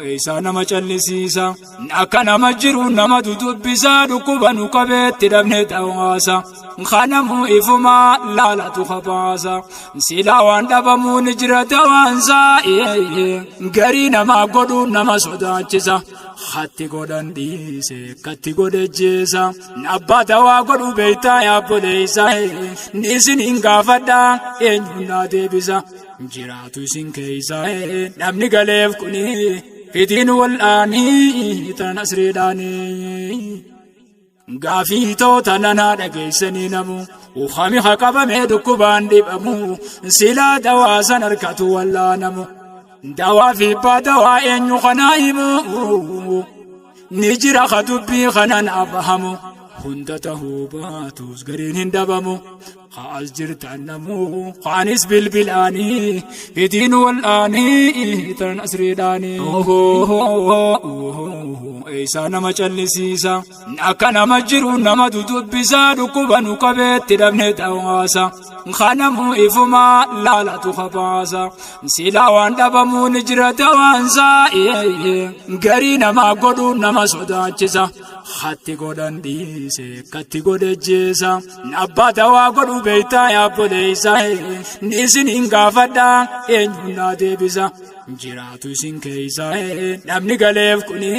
Eessa nama callisiisa akka nama jiru nama dudubbisa dhukkuba nu qabeetti dhabne tawaasa khanamu ifuma laalatu khabaasa silaa waan dhabamu ni jira tawaansa garii nama godhu nama sodaachisa khatti godhan dhiise katti godhejeesa abbaa tawaa godhu beeytaa yaabboleeysa niisin hin gaafadha eenyuun naa deebisa jiraatu isin keeysa namni galeef kuni fitiin wal'aanii tan asriidhaanii gaafii toota nanaa dhageessanii namu ukhami haqabamee dhukkubaan dhibamu silaa dawaa san harkatu wallaanamu dawaa fi abbaa dawaa eenyu kanaa himu ni jira kadubbii kanan abahamu hunda tahuu baatus gariin hin dhabamu haas jirtan namu haanis bilbilaanii fitiin wal'aanii tan asriidhaanii eessa nama callisiisa akka nama jiru nama dudubbisa dhukkuba nu qabeetti dhabne tawaasa khanamu ifuma laalatu khabaasa silaa waan dhabamu ni jira tawaansa garii nama godhu nama sodaachisa khatti godhan dhiise katti godhejeesa abbaa tawaa godhu beeytaa yaabboleeysa niisin hin gaafadha eenyuun naa deebisa jiraatu isin keeysa namni galeef kuni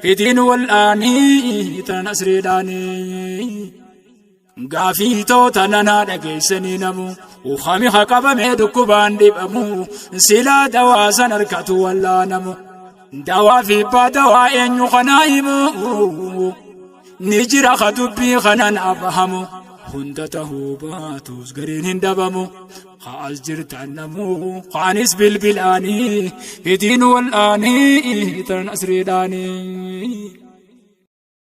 fitiin wal'aanii tan asriidhaanii gaafii toota nanaa dhageessanii namu ukhami haqabamee dhukkubaan dhibamu silaa dawaa san harkatu wallaanamu dawaa fi abbaa dawaa eenyu kanaa himu ni jira kadubbii kanan abahamu hunda tahuu baatus gariin hin dhabamu haas jirtan namu haanis bilbilaanii fitiin wal'aanii tan asriidhaanii